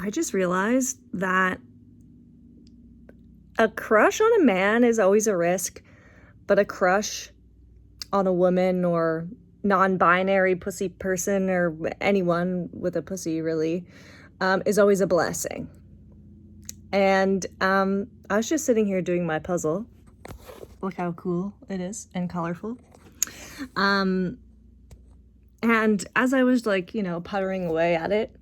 I just realized that a crush on a man is always a risk, but a crush on a woman or non-binary pussy person or anyone with a pussy really is always a blessing. And I was just sitting here doing my puzzle. Look how cool it is and colorful. And as I was puttering away at it,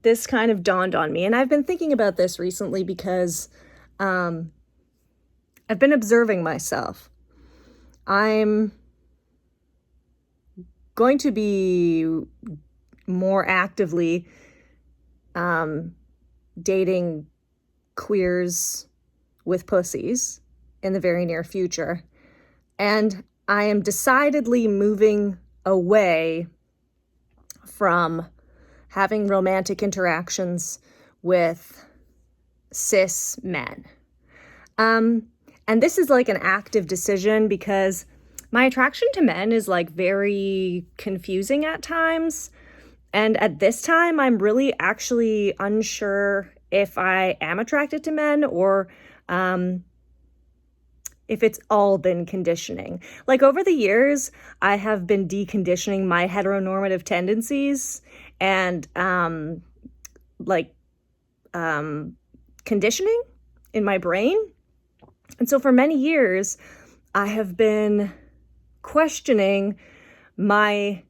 this kind of dawned on me. And I've been thinking about this recently because I've been observing myself. I'm going to be more actively dating queers with pussies in the very near future. And I am decidedly moving away from having romantic interactions with cis men. And this is like an active decision because my attraction to men is very confusing at times. And at this time, I'm really actually unsure if I am attracted to men or if it's all been conditioning. Over the years, I have been deconditioning my heteronormative tendencies and conditioning in my brain. And so for many years, I have been questioning my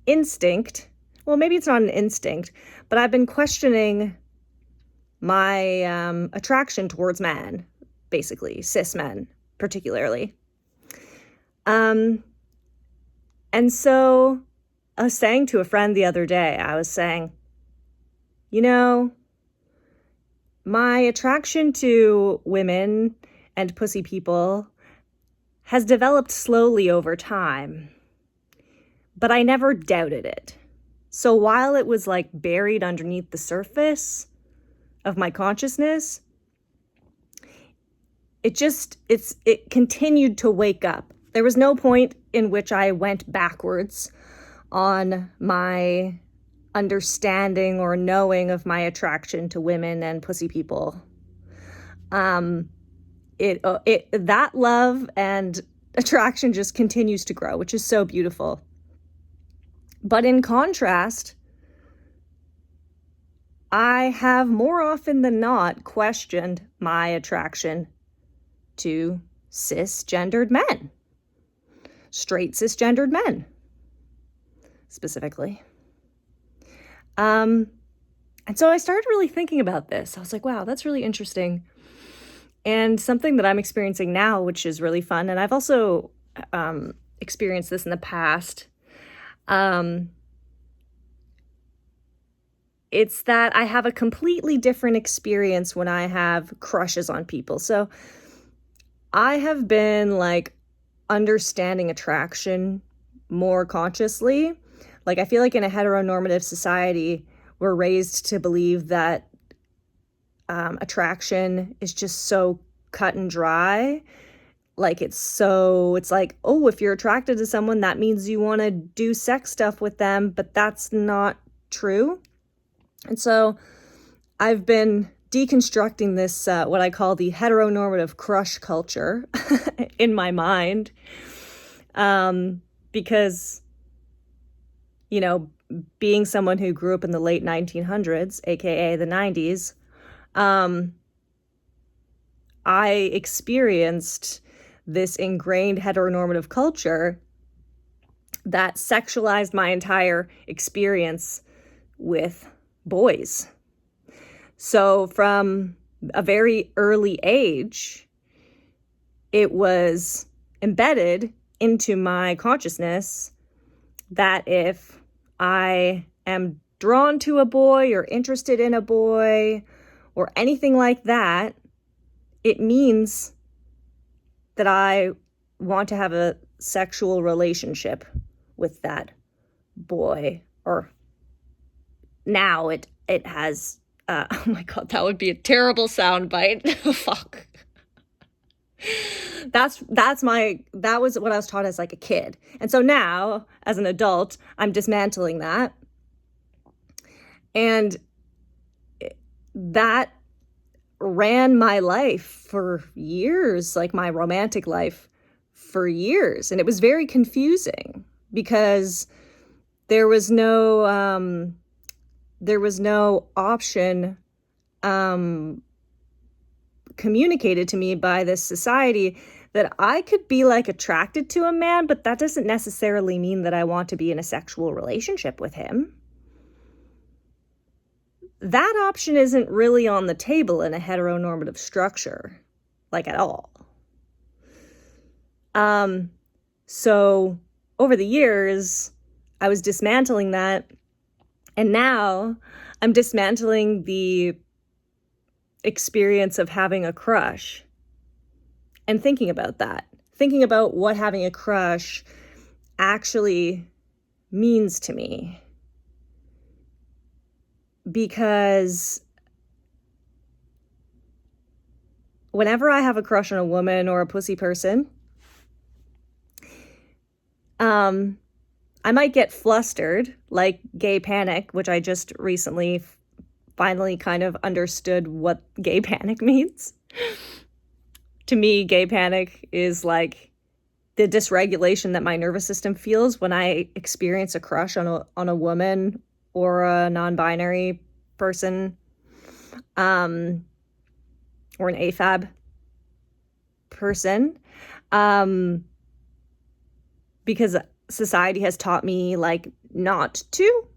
instinct. Well, maybe it's not an instinct, but I've been questioning my attraction towards men, basically, cis men particularly. And so I was saying to a friend the other day, I was saying, my attraction to women and pussy people has developed slowly over time, but I never doubted it. So while it was buried underneath the surface of my consciousness, it continued to wake up. There was no point in which I went backwards on my understanding or knowing of my attraction to women and pussy people. That love and attraction just continues to grow, which is so beautiful. But in contrast, I have more often than not questioned my attraction to cisgendered men, straight cisgendered men, specifically. And so I started really thinking about this. I was like, wow, that's really interesting. And something that I'm experiencing now, which is really fun. And I've also experienced this in the past. It's that I have a completely different experience when I have crushes on people. So I have been understanding attraction more consciously. I feel like in a heteronormative society, we're raised to believe that attraction is just so cut and dry. It's like, oh, if you're attracted to someone, that means you want to do sex stuff with them, but that's not true. And so I've been deconstructing this, what I call the heteronormative crush culture in my mind, because, being someone who grew up in the late 1900s, aka the 90s, I experienced this ingrained heteronormative culture that sexualized my entire experience with boys. So from a very early age, it was embedded into my consciousness that if I am drawn to a boy or interested in a boy or anything like that, it means that I want to have a sexual relationship with that boy. Or now it has, oh my God, that would be a terrible soundbite. Fuck. That was what I was taught as a kid. And so now, as an adult, I'm dismantling that. And that ran my life for years, like my romantic life for years. And it was very confusing because there was no option communicated to me by this society that I could be like attracted to a man, but that doesn't necessarily mean that I want to be in a sexual relationship with him. That option isn't really on the table in a heteronormative structure, like at all. So over the years, I was dismantling that, and now I'm dismantling the experience of having a crush and thinking about that, thinking about what having a crush actually means to me. Because whenever I have a crush on a woman or a pussy person, I might get flustered, like gay panic, which I just recently finally kind of understood what gay panic means. To me, gay panic is like the dysregulation that my nervous system feels when I experience a crush on a woman or a non-binary person, or an AFAB person, because society has taught me like not to,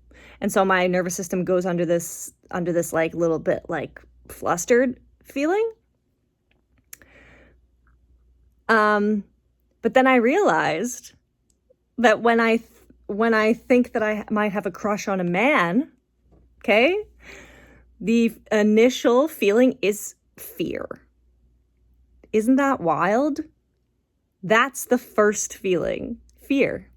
and so my nervous system goes under this like little bit like flustered feeling. But then I realized that when I think that I might have a crush on a man, okay, the initial feeling is fear. Isn't that wild? That's the first feeling, fear.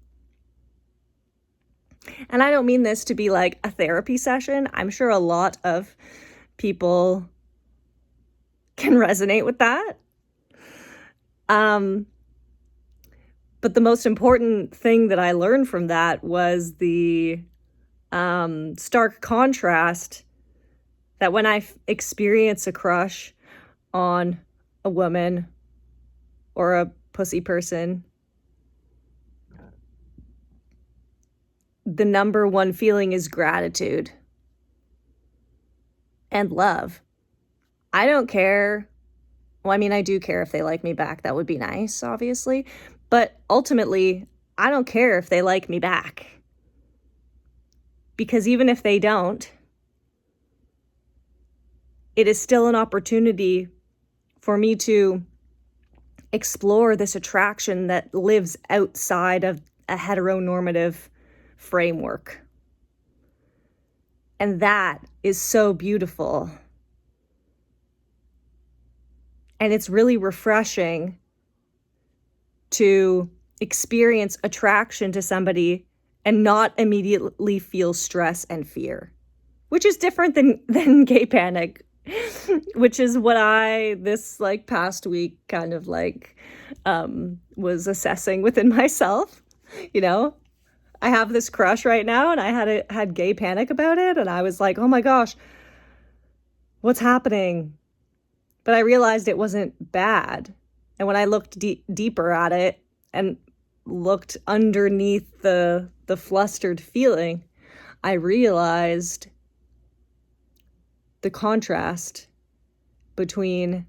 And I don't mean this to be like a therapy session. I'm sure a lot of people can resonate with that. But the most important thing that I learned from that was the stark contrast that when I experience a crush on a woman or a pussy person, the number one feeling is gratitude and love. I don't care. Well, I mean, I do care if they like me back. That would be nice, obviously. But ultimately, I don't care if they like me back. Because even if they don't, it is still an opportunity for me to explore this attraction that lives outside of a heteronormative framework. And that is so beautiful. And it's really refreshing to experience attraction to somebody and not immediately feel stress and fear, which is different than gay panic, which is what I, this like past week kind of like, was assessing within myself. You know, I have this crush right now and I had gay panic about it. And I was like, oh my gosh, what's happening? But I realized it wasn't bad. And when I looked deeper at it and looked underneath the flustered feeling, I realized the contrast between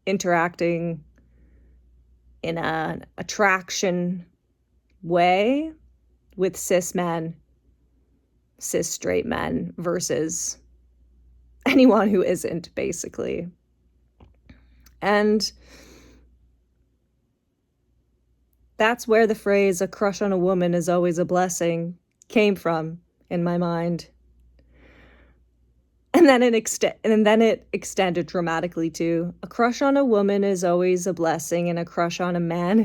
interacting in an attraction way with cis men, cis straight men, versus anyone who isn't, basically. And that's where the phrase "a crush on a woman is always a blessing" came from in my mind. And then it extended dramatically to "a crush on a woman is always a blessing and a crush on a man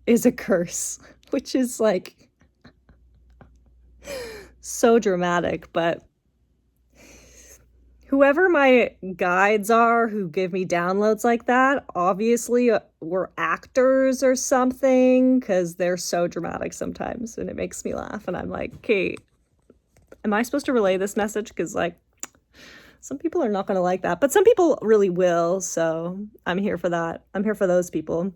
is a curse," which is like so dramatic. But whoever my guides are who give me downloads like that, obviously were actors or something, because they're so dramatic sometimes and it makes me laugh. And I'm like, okay, Am I supposed to relay this message? Because, like, some people are not going to like that, but some people really will, so I'm here for that. I'm here for those people.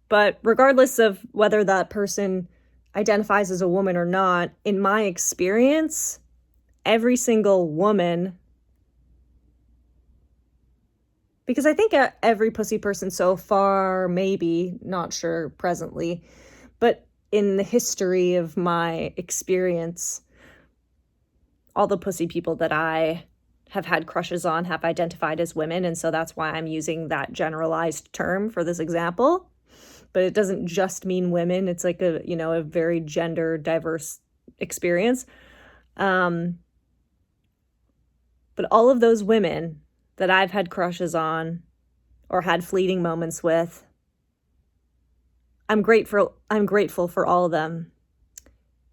But regardless of whether that person identifies as a woman or not, in my experience, every single woman, because I think every pussy person so far, maybe, not sure presently, but in the history of my experience, all the pussy people that I have had crushes on have identified as women, and so that's why I'm using that generalized term for this example. But it doesn't just mean women. It's like a very gender diverse experience. But all of those women that I've had crushes on or had fleeting moments with, I'm grateful for all of them,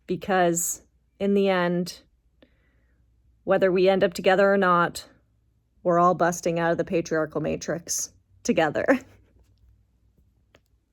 because in the end, whether we end up together or not, we're all busting out of the patriarchal matrix together.